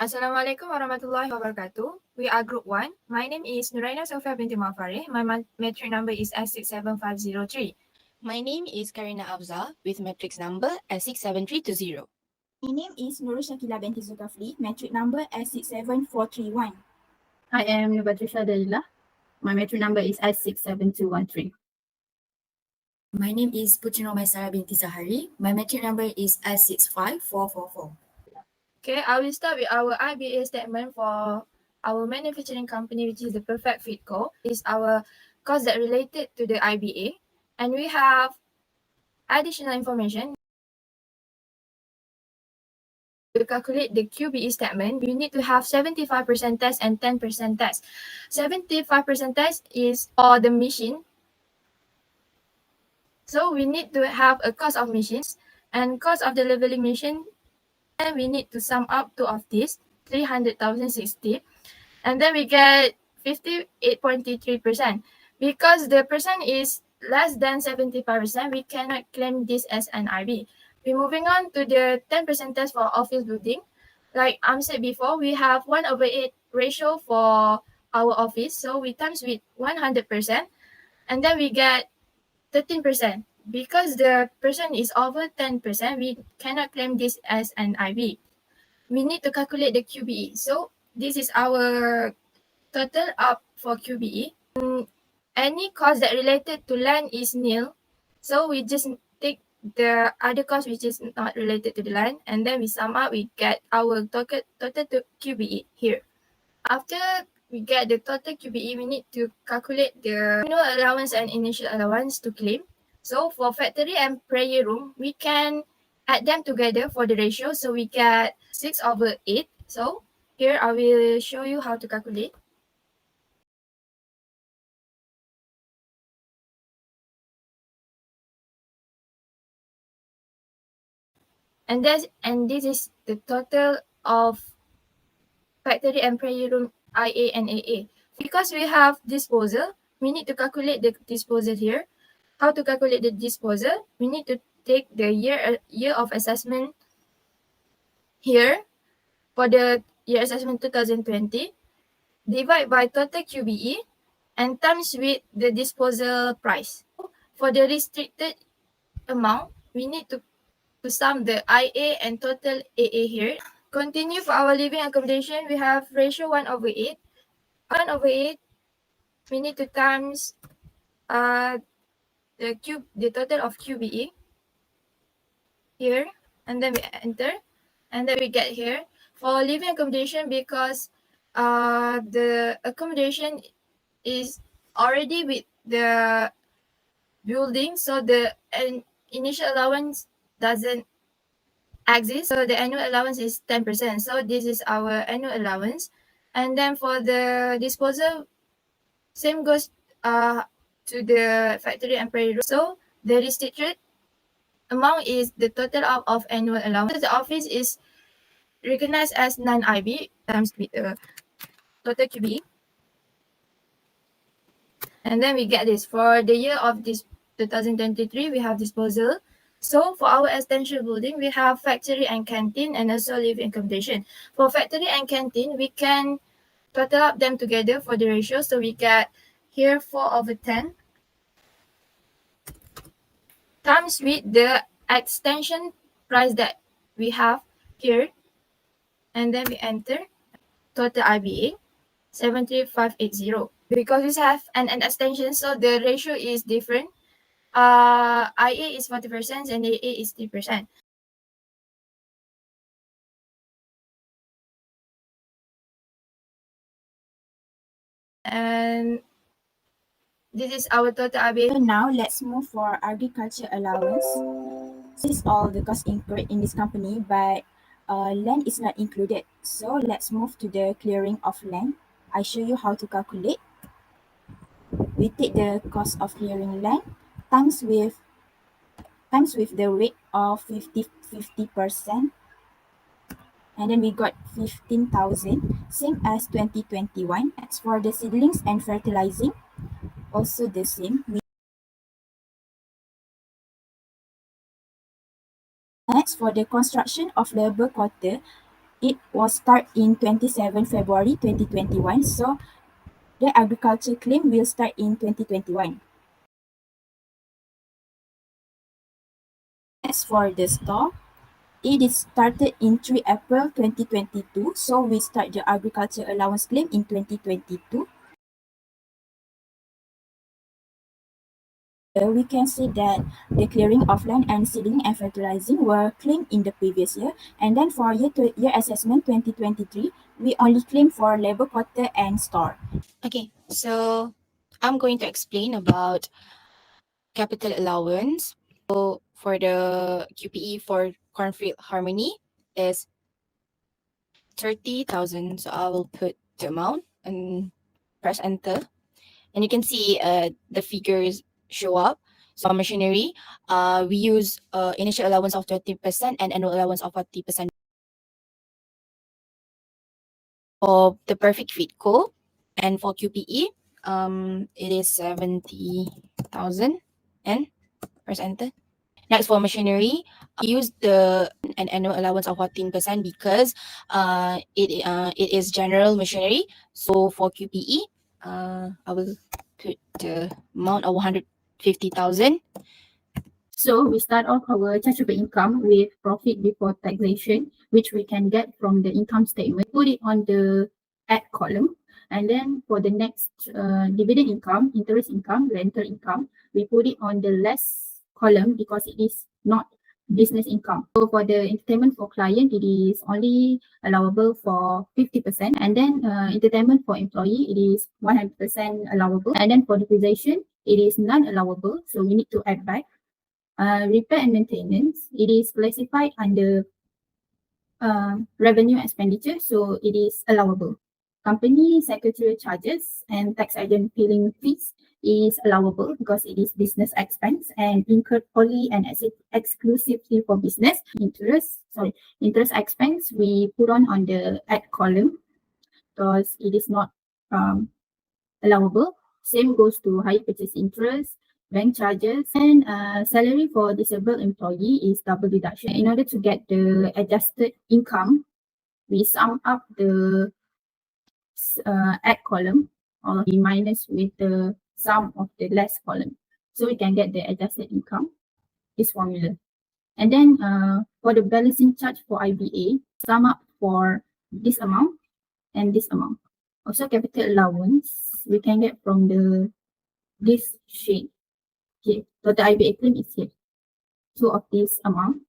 Assalamualaikum warahmatullahi wabarakatuh. We are Group 1. My name is Nuraina Sofia binti Mafareh. My metric number is S67503. My name is Karina Afzal with matrix number S67320. My name is Nurul Shakila binti Zulkafli, metric number S67431. I am Nubatrisa Dalila. My metric number is S67213. My name is Putri Nomaisara binti Zahari. My metric number is S65444. Okay, I will start with our IBA statement for our manufacturing company, which is the Perfect Fit Co. Is our cost that related to the IBA. And we have additional information. To calculate the QBE statement, we need to have 75% test and 10% test. 75% test is for the machine. So we need to have a cost of machines and cost of the leveling machine. And we need to sum up two of these, 300,060. And then we get 58.33%. Because the percent is less than 75%, we cannot claim this as an IB. We're moving on to the 10% test for office building. Like I said before, we have 1/8 ratio for our office. So we times with 100%. And then we get 13%. Because the percent is over 10%, we cannot claim this as an IB. We need to calculate the QBE. So this is our total up for QBE. Any cost that related to land is nil. So we just take the other cost which is not related to the land, and then we sum up, we get our total QBE here. After we get the total QBE, we need to calculate the annual allowance and initial allowance to claim. So for factory and prayer room, we can add them together for the ratio. So we get 6/8. So here I will show you how to calculate. And this is the total of factory and prayer room IA and AA. Because we have disposal, we need to calculate the disposal here. How to calculate the disposal? We need to take the year of assessment here for the year assessment 2020, divide by total QBE, and times with the disposal price. For the restricted amount, we need to sum the IA and total AA here. Continue for our living accommodation, we have ratio 1/8. 1/8, we need to times the total of QBE here, and then we enter, and then we get here. For living accommodation, because the accommodation is already with the building, so the initial allowance doesn't exist. So the annual allowance is 10%. So this is our annual allowance. And then for the disposal, same goes to the factory and prayer room. So the restricted amount is the total of annual allowance. The office is recognized as non-IB times with the total QBE. And then we get this. For the year of this 2023, we have disposal. So for our extension building, we have factory and canteen and also living accommodation. For factory and canteen, we can total up them together for the ratio. So we get here 4/10 times with the extension price that we have here. And then we enter total IBA 73580. Because we have an extension, so the ratio is different. IA is 40% and AA is 3%. And this is our total IBA. Now let's move for agriculture allowance. This is all the cost incurred in this company, but land is not included. So let's move to the clearing of land. I show you how to calculate. We take the cost of clearing land times with the rate of 50%, and then we got 15,000, same as 2021. As for the seedlings and fertilizing, also the same. Next, for the construction of labor quarter, it was start in 27 February 2021. So the agriculture claim will start in 2021. As for the store, it is started in 3 April 2022. So we start the agriculture allowance claim in 2022. We can see that the clearing of land and seedling and fertilizing were claimed in the previous year. And then for year assessment 2023, we only claim for labor quarter and store. Okay, so I'm going to explain about capital allowance. So for the QPE for cornfield harmony is 30,000. So I will put the amount and press enter. And you can see the figures show up. So machinery, we use initial allowance of 20% and annual allowance of 40%. For the perfect fit co and for QPE, it is 70,000 and press enter. Next, for machinery, we use an annual allowance of 14% because it is general machinery. So for QPE, I will put the amount of 150,000. So we start off our taxable income with profit before taxation, which we can get from the income statement. Put it on the add column. And then for the next dividend income, interest income, rental income, we put it on the less column because it is not business income. So for the entertainment for client, it is only allowable for 50%. And then entertainment for employee, it is 100% allowable. And then for depreciation, it is non-allowable. So we need to add back. Repair and maintenance, it is classified under revenue expenditure, so it is allowable. Company secretarial charges and tax agent filing fees is allowable because it is business expense and incurred only and exclusively for business. Interest expense we put on the add column because it is not allowable. Same goes to higher purchase interest, bank charges, and salary for disabled employee is double deduction. In order to get the adjusted income, we sum up the add column or we minus with the sum of the less column. So we can get the adjusted income, this formula. And then for the balancing charge for IBA, sum up for this amount and this amount. Also capital allowance, we can get from this sheet here. Total IBA claim is here. So of this amount.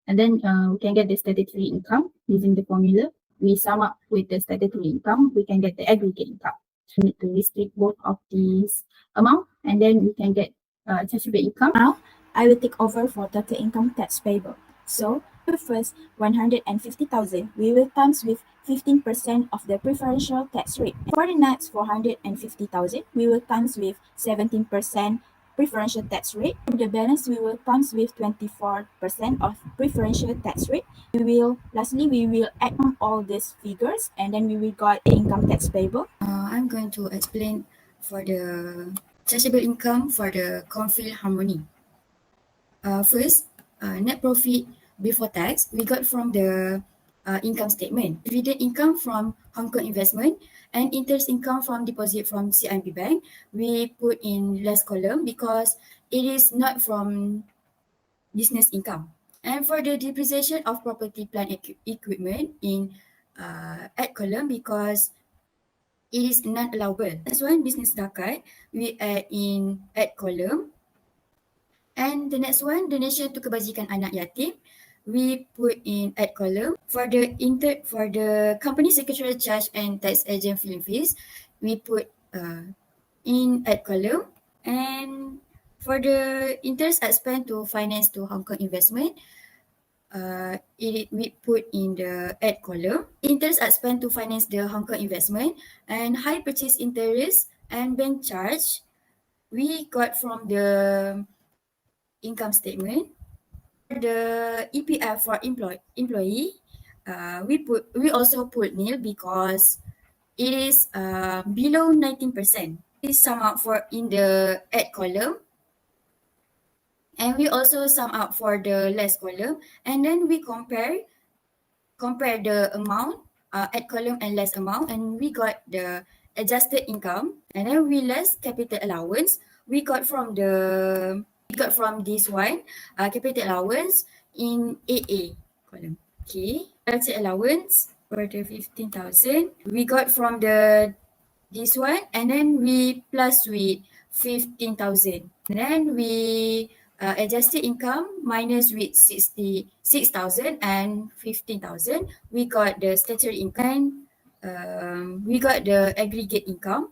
And then we can get the statutory income using the formula. We sum up with the statutory income, we can get the aggregate income. So we need to restrict both of these amount and then we can get taxable income. Now, I will take over for total income tax payable. So, the first 150,000, we will times with 15% of the preferential tax rate. For the next 450,000, we will times with 17% preferential tax rate. For the balance, we will times with 24% of preferential tax rate. Lastly, we will add on all these figures and then we will got the income tax payable. I'm going to explain for the taxable income for the cornfield harmony. First, net profit before tax we got from the income statement. Dividend income from Hong Kong investment and interest income from deposit from CIMB Bank, we put in less column because it is not from business income. And for the depreciation of property, plant, equipment in add column because it is not allowable. That's why business zakat we add in add column. And the next one, donation to kebajikan anak yatim, we put in add column. For the company secretarial charge and tax agent filing fees, we put in add column. And for the interest expense to finance to Hong Kong investment, we put in the add column. Interest expense to finance the Hong Kong investment and high purchase interest and bank charge, we got from the income statement. For the EPF for employee, we also put nil because it is below 19%. We sum up for in the add column. And we also sum up for the less column. And then we compare compare the amount, add column and less amount, and we got the adjusted income, and then we less capital allowance. We got from this one, capital allowance in AA column. Okay, budget allowance for the 15,000. We got from this one, and then we plus with 15,000. And then we adjusted income minus with 66,000 and 15,000. We got the statutory income. We got the aggregate income.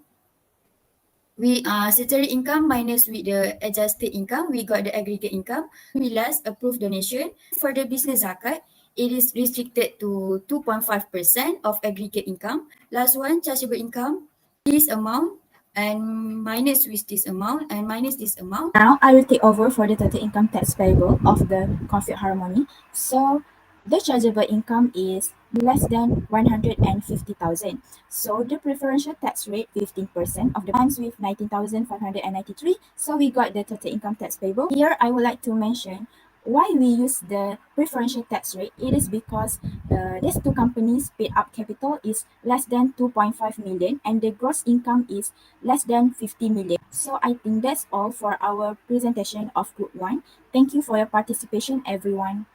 We statutory income minus with the adjusted income, we got the aggregate income. We last approved donation. For the business zakat, it is restricted to 2.5% of aggregate income. Last one, chargeable income, this amount and minus with this amount and minus this amount. Now I will take over for the total income tax payable of the conflict harmony. So the chargeable income is less than 150,000. So the preferential tax rate 15% of the times with 19,593. So we got the total income tax payable. Here I would like to mention why we use the preferential tax rate. It is because these two companies paid up capital is less than 2.5 million and the gross income is less than 50 million. So I think that's all for our presentation of Group 1. Thank you for your participation, everyone.